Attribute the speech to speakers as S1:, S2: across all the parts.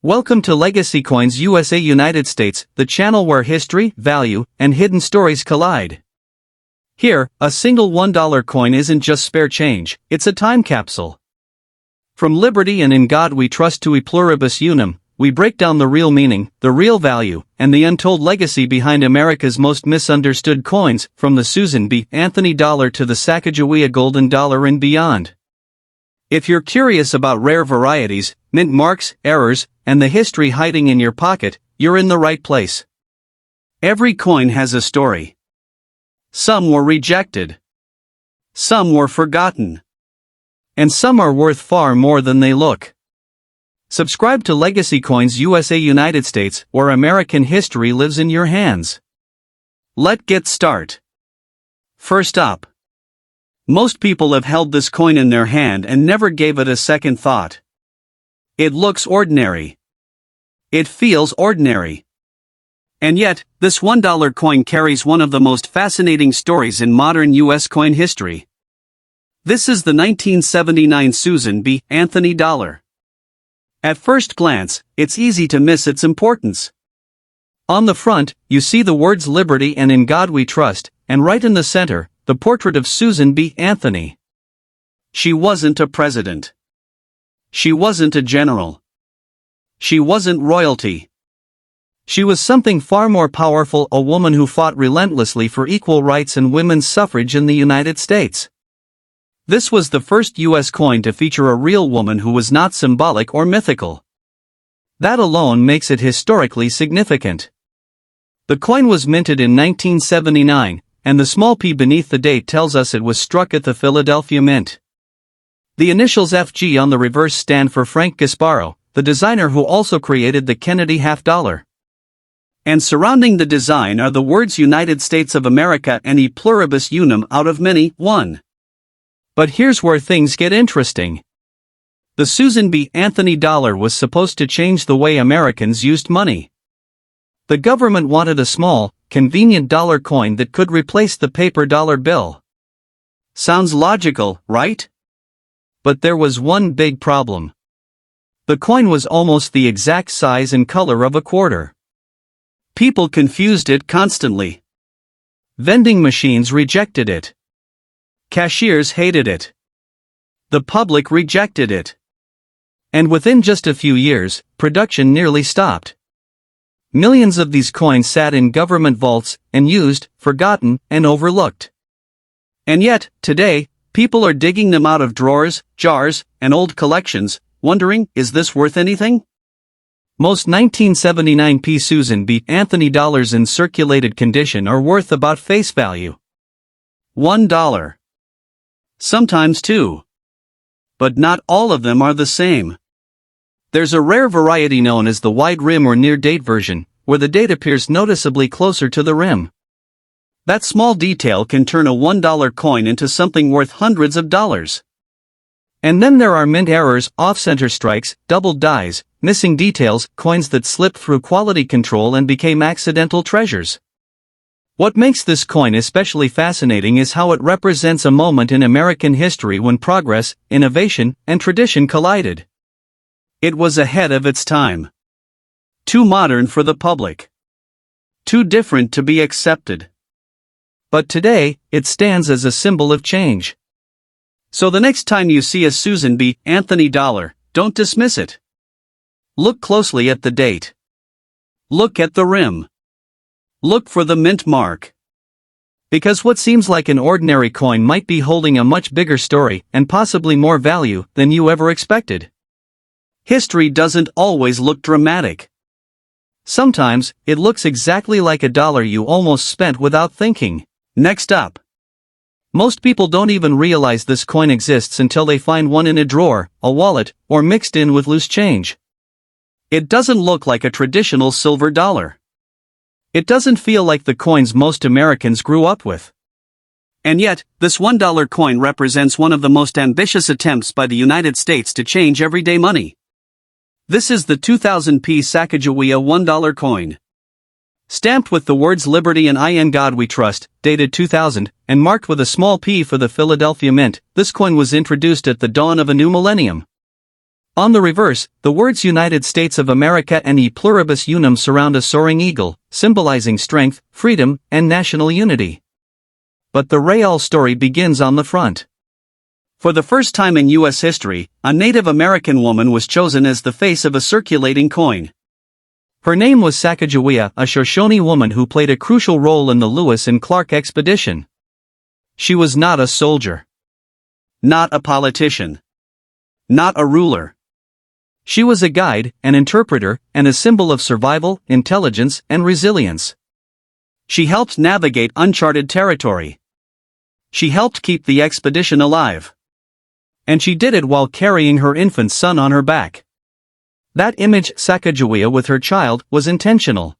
S1: Welcome to Legacy Coins USA United States, the channel where history, value, and hidden stories collide. Here, a single $1 coin isn't just spare change, it's a time capsule. From liberty and in God we trust to e pluribus unum, we break down the real meaning, the real value, and the untold legacy behind America's most misunderstood coins, from the Susan B. Anthony dollar to the Sacagawea golden dollar and beyond. If you're curious about rare varieties, mint marks, errors, and the history hiding in your pocket, you're in the right place. Every coin has a story. Some were rejected. Some were forgotten. And some are worth far more than they look. Subscribe to Legacy Coins USA United States, where American history lives in your hands. Let's get started. First up. Most people have held this coin in their hand and never gave it a second thought. It looks ordinary. It feels ordinary. And yet, this $1 coin carries one of the most fascinating stories in modern U.S. coin history. This is the 1979 Susan B. Anthony dollar. At first glance, it's easy to miss its importance. On the front, you see the words Liberty and In God We Trust, and right in the center, the portrait of Susan B. Anthony. She wasn't a president. She wasn't a general. She wasn't royalty. She was something far more powerful, a woman who fought relentlessly for equal rights and women's suffrage in the United States. This was the first U.S. coin to feature a real woman who was not symbolic or mythical. That alone makes it historically significant. The coin was minted in 1979, and the small p beneath the date tells us it was struck at the Philadelphia Mint. The initials FG on the reverse stand for Frank Gasparo, the designer who also created the Kennedy half dollar. And surrounding the design are the words United States of America and e pluribus unum out of many, one. But here's where things get interesting. The Susan B. Anthony dollar was supposed to change the way Americans used money. The government wanted a small, convenient dollar coin that could replace the paper dollar bill. Sounds logical, right? But there was one big problem. The coin was almost the exact size and color of a quarter. People confused it constantly. Vending machines rejected it. Cashiers hated it. The public rejected it. And within just a few years, production nearly stopped. Millions of these coins sat in government vaults, and used, forgotten, and overlooked. And yet, today, people are digging them out of drawers, jars, and old collections, wondering, is this worth anything? Most 1979 p Susan B. Anthony dollars in circulated condition are worth about face value. $1. Sometimes $2. But not all of them are the same. There's a rare variety known as the wide rim or near-date version, where the date appears noticeably closer to the rim. That small detail can turn a $1 coin into something worth hundreds of dollars. And then there are mint errors, off-center strikes, doubled dies, missing details, coins that slipped through quality control and became accidental treasures. What makes this coin especially fascinating is how it represents a moment in American history when progress, innovation, and tradition collided. It was ahead of its time. Too modern for the public. Too different to be accepted. But today, it stands as a symbol of change. So the next time you see a Susan B. Anthony dollar, don't dismiss it. Look closely at the date. Look at the rim. Look for the mint mark. Because what seems like an ordinary coin might be holding a much bigger story and possibly more value than you ever expected. History doesn't always look dramatic. Sometimes, it looks exactly like a dollar you almost spent without thinking. Next up. Most people don't even realize this coin exists until they find one in a drawer, a wallet, or mixed in with loose change. It doesn't look like a traditional silver dollar. It doesn't feel like the coins most Americans grew up with. And yet, this $1 coin represents one of the most ambitious attempts by the United States to change everyday money. This is the 2000 p Sacagawea $1 coin. Stamped with the words Liberty and In God We Trust, dated 2000, and marked with a small p for the Philadelphia Mint, this coin was introduced at the dawn of a new millennium. On the reverse, the words United States of America and E pluribus unum surround a soaring eagle, symbolizing strength, freedom, and national unity. But the real story begins on the front. For the first time in U.S. history, a Native American woman was chosen as the face of a circulating coin. Her name was Sacagawea, a Shoshone woman who played a crucial role in the Lewis and Clark expedition. She was not a soldier. Not a politician. Not a ruler. She was a guide, an interpreter, and a symbol of survival, intelligence, and resilience. She helped navigate uncharted territory. She helped keep the expedition alive. And she did it while carrying her infant son on her back. That image, Sacagawea with her child, was intentional.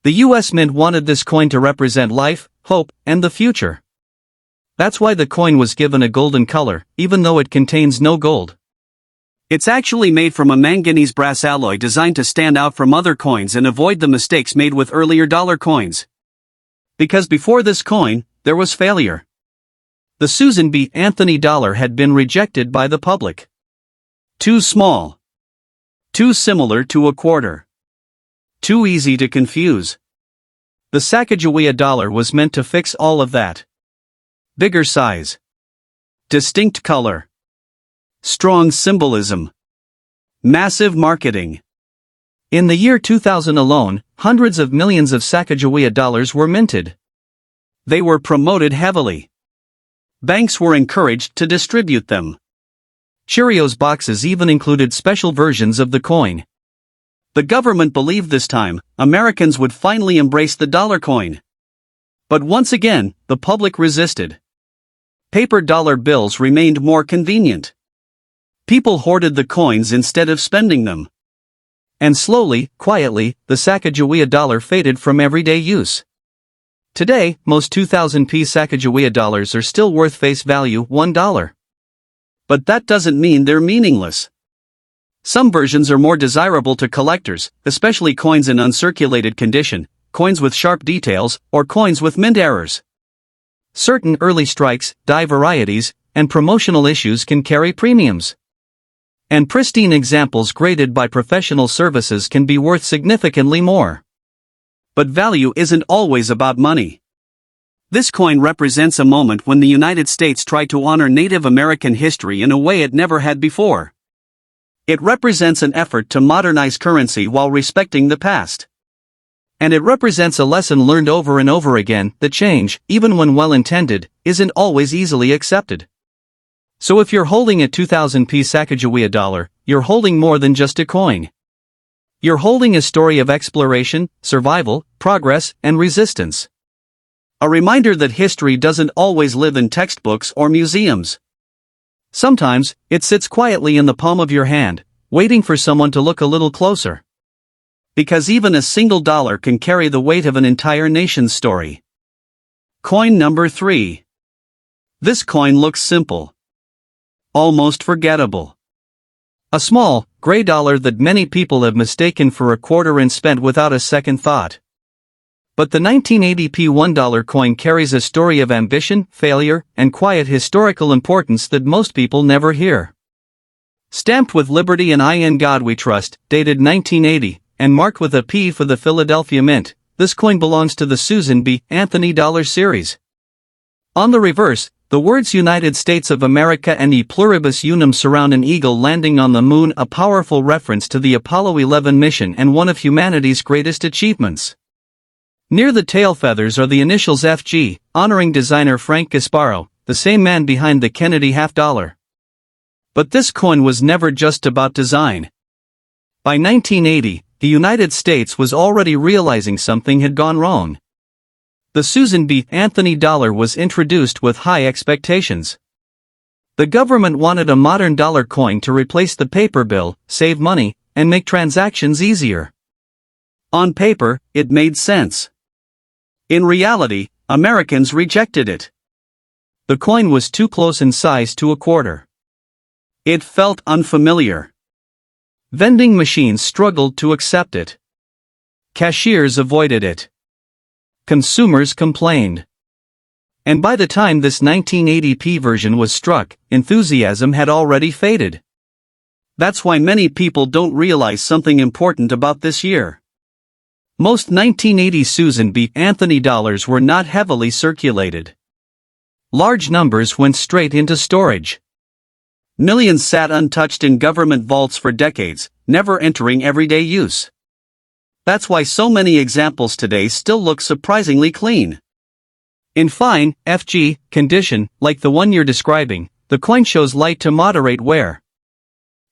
S1: The U.S. Mint wanted this coin to represent life, hope, and the future. That's why the coin was given a golden color, even though it contains no gold. It's actually made from a manganese brass alloy designed to stand out from other coins and avoid the mistakes made with earlier dollar coins. Because before this coin, there was failure. The Susan B. Anthony dollar had been rejected by the public. Too small. Too similar to a quarter. Too easy to confuse. The Sacagawea dollar was meant to fix all of that. Bigger size. Distinct color. Strong symbolism. Massive marketing. In the year 2000 alone, hundreds of millions of Sacagawea dollars were minted. They were promoted heavily. Banks were encouraged to distribute them. Cheerios boxes even included special versions of the coin. The government believed this time, Americans would finally embrace the dollar coin. But once again, the public resisted. Paper dollar bills remained more convenient. People hoarded the coins instead of spending them. And slowly, quietly, the Sacagawea dollar faded from everyday use. Today, most 2000p Sacagawea dollars are still worth face value $1. But that doesn't mean they're meaningless. Some versions are more desirable to collectors, especially coins in uncirculated condition, coins with sharp details, or coins with mint errors. Certain early strikes, die varieties, and promotional issues can carry premiums. And pristine examples graded by professional services can be worth significantly more. But value isn't always about money. This coin represents a moment when the United States tried to honor Native American history in a way it never had before. It represents an effort to modernize currency while respecting the past. And it represents a lesson learned over and over again that change, even when well-intended, isn't always easily accepted. So if you're holding a 2000p Sacagawea dollar, you're holding more than just a coin. You're holding a story of exploration, survival, progress, and resistance. A reminder that history doesn't always live in textbooks or museums. Sometimes, it sits quietly in the palm of your hand, waiting for someone to look a little closer. Because even a single dollar can carry the weight of an entire nation's story. Coin number 3. This coin looks simple. Almost forgettable. A small, gray dollar that many people have mistaken for a quarter and spent without a second thought. But the 1980p $1 coin carries a story of ambition, failure, and quiet historical importance that most people never hear. Stamped with Liberty and In God We Trust, dated 1980, and marked with a P for the Philadelphia Mint, this coin belongs to the Susan B. Anthony dollar series. On the reverse, the words United States of America and E pluribus unum surround an eagle landing on the moon, a powerful reference to the Apollo 11 mission and one of humanity's greatest achievements. Near the tail feathers are the initials FG, honoring designer Frank Gasparo, the same man behind the Kennedy half-dollar. But this coin was never just about design. By 1980, the United States was already realizing something had gone wrong. The Susan B. Anthony dollar was introduced with high expectations. The government wanted a modern dollar coin to replace the paper bill, save money, and make transactions easier. On paper, it made sense. In reality, Americans rejected it. The coin was too close in size to a quarter. It felt unfamiliar. Vending machines struggled to accept it. Cashiers avoided it. Consumers complained. And by the time this 1980p version was struck, enthusiasm had already faded. That's why many people don't realize something important about this year. Most 1980 Susan B. Anthony dollars were not heavily circulated. Large numbers went straight into storage. Millions sat untouched in government vaults for decades, never entering everyday use. That's why so many examples today still look surprisingly clean. In fine, FG condition, like the one you're describing, the coin shows light to moderate wear.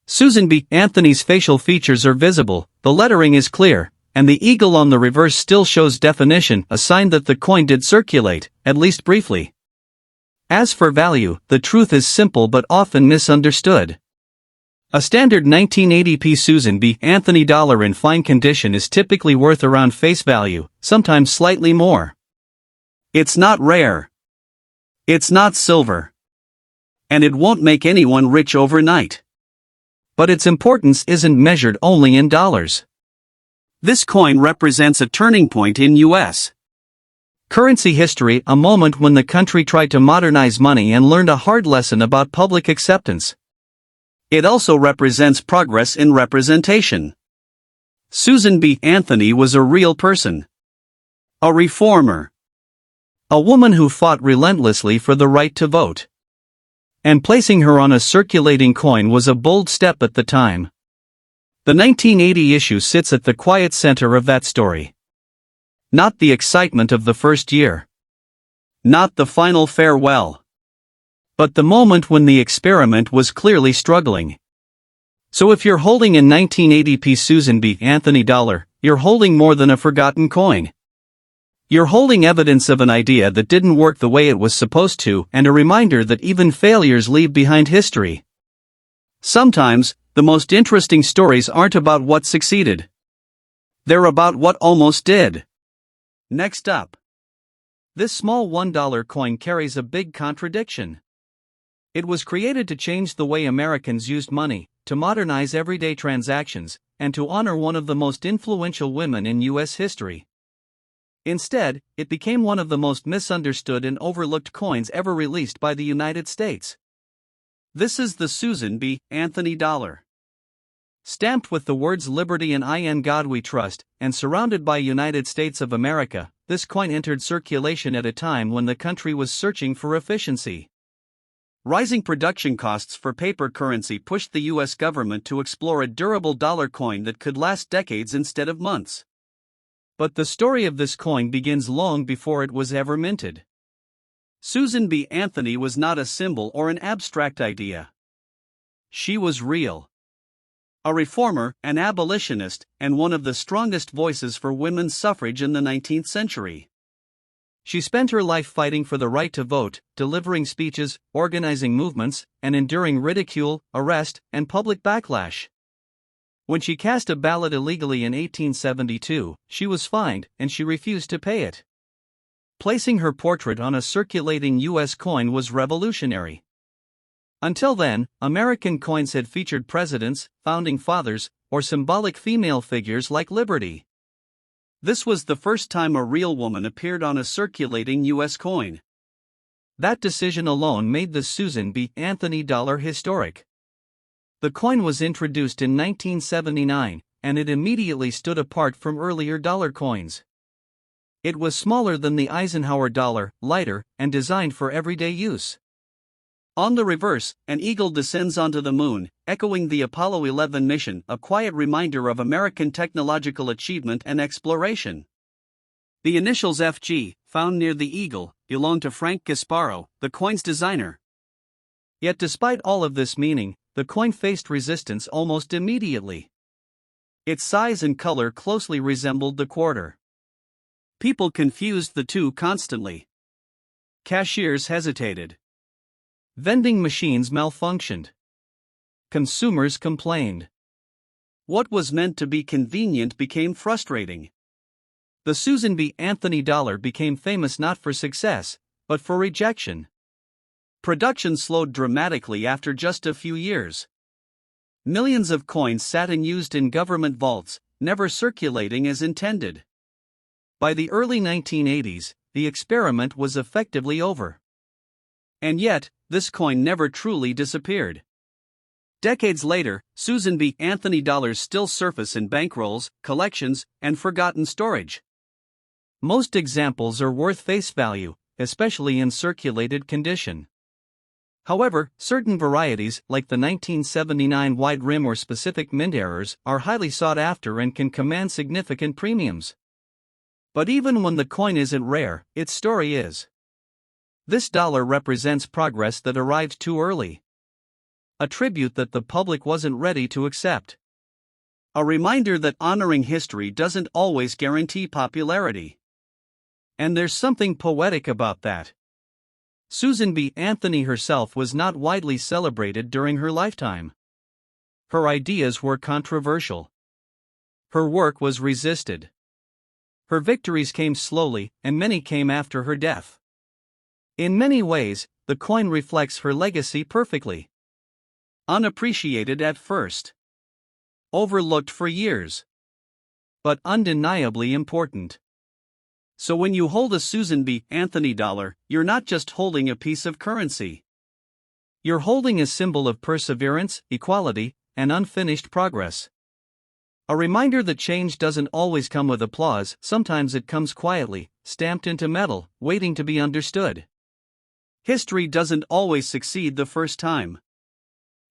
S1: Susan B. Anthony's facial features are visible, the lettering is clear, and the eagle on the reverse still shows definition, a sign that the coin did circulate, at least briefly. As for value, the truth is simple but often misunderstood. A standard 1980p Susan B. Anthony dollar in fine condition is typically worth around face value, sometimes slightly more. It's not rare. It's not silver. And it won't make anyone rich overnight. But its importance isn't measured only in dollars. This coin represents a turning point in U.S. currency history, a moment when the country tried to modernize money and learned a hard lesson about public acceptance. It also represents progress in representation. Susan B. Anthony was a real person. A reformer. A woman who fought relentlessly for the right to vote. And placing her on a circulating coin was a bold step at the time. The 1980 issue sits at the quiet center of that story. Not the excitement of the first year. Not the final farewell. But the moment when the experiment was clearly struggling. So if you're holding a 1980p Susan B. Anthony dollar, you're holding more than a forgotten coin. You're holding evidence of an idea that didn't work the way it was supposed to, and a reminder that even failures leave behind history. Sometimes, the most interesting stories aren't about what succeeded. They're about what almost did. Next up. This small $1 coin carries a big contradiction. It was created to change the way Americans used money, to modernize everyday transactions, and to honor one of the most influential women in U.S. history. Instead, it became one of the most misunderstood and overlooked coins ever released by the United States. This is the Susan B. Anthony dollar. Stamped with the words Liberty and In God We Trust, and surrounded by United States of America, this coin entered circulation at a time when the country was searching for efficiency. Rising production costs for paper currency pushed the U.S. government to explore a durable dollar coin that could last decades instead of months. But the story of this coin begins long before it was ever minted. Susan B. Anthony was not a symbol or an abstract idea. She was real. A reformer, an abolitionist, and one of the strongest voices for women's suffrage in the 19th century. She spent her life fighting for the right to vote, delivering speeches, organizing movements, and enduring ridicule, arrest, and public backlash. When she cast a ballot illegally in 1872, she was fined, and she refused to pay it. Placing her portrait on a circulating U.S. coin was revolutionary. Until then, American coins had featured presidents, founding fathers, or symbolic female figures like Liberty. This was the first time a real woman appeared on a circulating U.S. coin. That decision alone made the Susan B. Anthony dollar historic. The coin was introduced in 1979, and it immediately stood apart from earlier dollar coins. It was smaller than the Eisenhower dollar, lighter, and designed for everyday use. On the reverse, an eagle descends onto the moon, echoing the Apollo 11 mission, a quiet reminder of American technological achievement and exploration. The initials FG, found near the eagle, belong to Frank Gasparo, the coin's designer. Yet despite all of this meaning, the coin faced resistance almost immediately. Its size and color closely resembled the quarter. People confused the two constantly. Cashiers hesitated. Vending machines malfunctioned. Consumers complained. What was meant to be convenient became frustrating. The Susan B. Anthony dollar became famous not for success, but for rejection. Production slowed dramatically after just a few years. Millions of coins sat unused in government vaults, never circulating as intended. By the early 1980s, the experiment was effectively over. And yet, this coin never truly disappeared. Decades later, Susan B. Anthony dollars still surface in bankrolls, collections, and forgotten storage. Most examples are worth face value, especially in circulated condition. However, certain varieties, like the 1979 wide rim or specific mint errors, are highly sought after and can command significant premiums. But even when the coin isn't rare, its story is. This dollar represents progress that arrived too early. A tribute that the public wasn't ready to accept. A reminder that honoring history doesn't always guarantee popularity. And there's something poetic about that. Susan B. Anthony herself was not widely celebrated during her lifetime. Her ideas were controversial. Her work was resisted. Her victories came slowly, and many came after her death. In many ways, the coin reflects her legacy perfectly. Unappreciated at first. Overlooked for years. But undeniably important. So when you hold a Susan B. Anthony dollar, you're not just holding a piece of currency. You're holding a symbol of perseverance, equality, and unfinished progress. A reminder that change doesn't always come with applause, sometimes it comes quietly, stamped into metal, waiting to be understood. History doesn't always succeed the first time.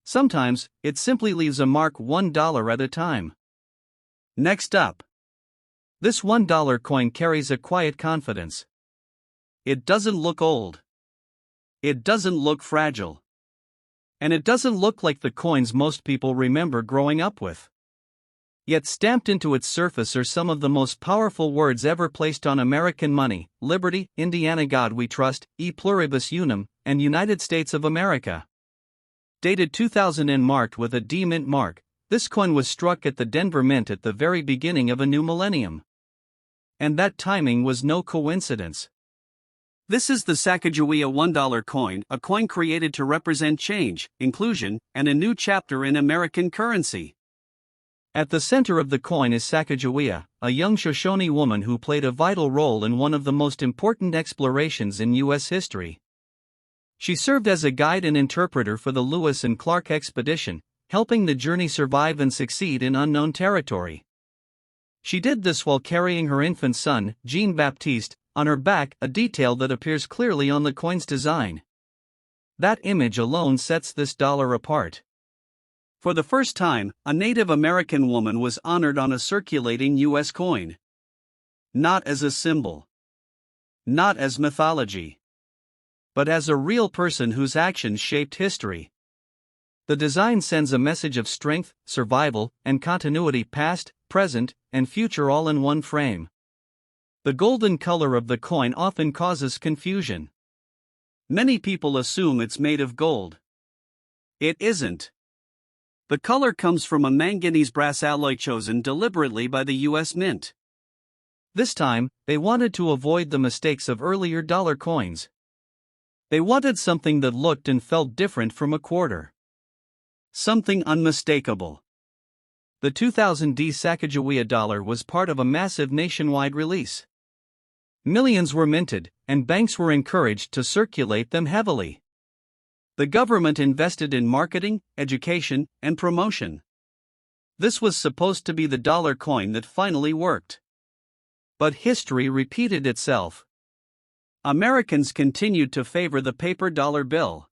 S1: Sometimes, it simply leaves a mark $1 at a time. Next up. This $1 coin carries a quiet confidence. It doesn't look old. It doesn't look fragile. And it doesn't look like the coins most people remember growing up with. Yet stamped into its surface are some of the most powerful words ever placed on American money: Liberty, Indiana God We Trust, E Pluribus Unum, and United States of America. Dated 2000 and marked with a D Mint mark, this coin was struck at the Denver Mint at the very beginning of a new millennium. And that timing was no coincidence. This is the Sacagawea $1 coin, a coin created to represent change, inclusion, and a new chapter in American currency. At the center of the coin is Sacagawea, a young Shoshone woman who played a vital role in one of the most important explorations in U.S. history. She served as a guide and interpreter for the Lewis and Clark expedition, helping the journey survive and succeed in unknown territory. She did this while carrying her infant son, Jean-Baptiste, on her back, a detail that appears clearly on the coin's design. That image alone sets this dollar apart. For the first time, a Native American woman was honored on a circulating U.S. coin. Not as a symbol. Not as mythology. But as a real person whose actions shaped history. The design sends a message of strength, survival, and continuity, past, present, and future all in one frame. The golden color of the coin often causes confusion. Many people assume it's made of gold. It isn't. The color comes from a manganese brass alloy chosen deliberately by the U.S. Mint. This time, they wanted to avoid the mistakes of earlier dollar coins. They wanted something that looked and felt different from a quarter. Something unmistakable. The 2000 Sacagawea dollar was part of a massive nationwide release. Millions were minted, and banks were encouraged to circulate them heavily. The government invested in marketing, education, and promotion. This was supposed to be the dollar coin that finally worked. But history repeated itself. Americans continued to favor the paper dollar bill.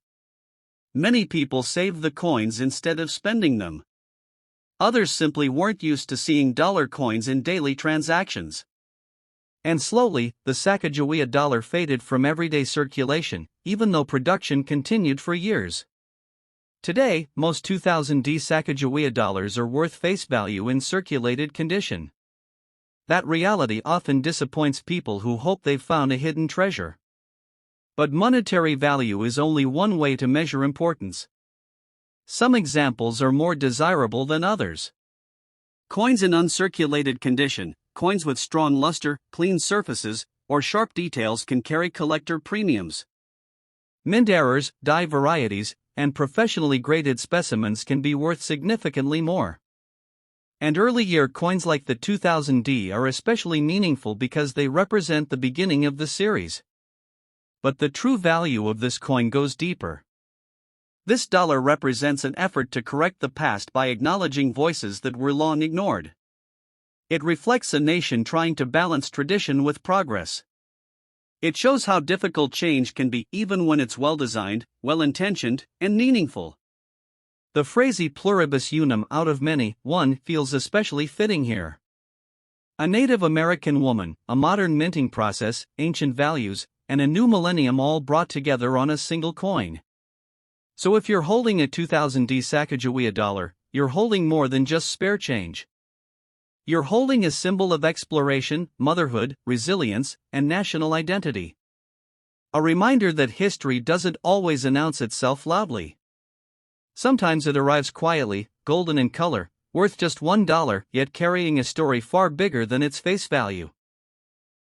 S1: Many people saved the coins instead of spending them. Others simply weren't used to seeing dollar coins in daily transactions. And slowly, the Sacagawea dollar faded from everyday circulation, even though production continued for years. Today, most 2000 Sacagawea dollars are worth face value in circulated condition. That reality often disappoints people who hope they've found a hidden treasure. But monetary value is only one way to measure importance. Some examples are more desirable than others. Coins in uncirculated condition, coins with strong luster, clean surfaces, or sharp details can carry collector premiums. Mint errors, die varieties, and professionally graded specimens can be worth significantly more. And early-year coins like the 2000 are especially meaningful because they represent the beginning of the series. But the true value of this coin goes deeper. This dollar represents an effort to correct the past by acknowledging voices that were long ignored. It reflects a nation trying to balance tradition with progress. It shows how difficult change can be even when it's well-designed, well-intentioned, and meaningful. The phrase e pluribus unum out of many, one, feels especially fitting here. A Native American woman, a modern minting process, ancient values, and a new millennium all brought together on a single coin. So if you're holding a 2000D Sacagawea dollar, you're holding more than just spare change. You're holding a symbol of exploration, motherhood, resilience, and national identity. A reminder that history doesn't always announce itself loudly. Sometimes it arrives quietly, golden in color, worth just $1, yet carrying a story far bigger than its face value.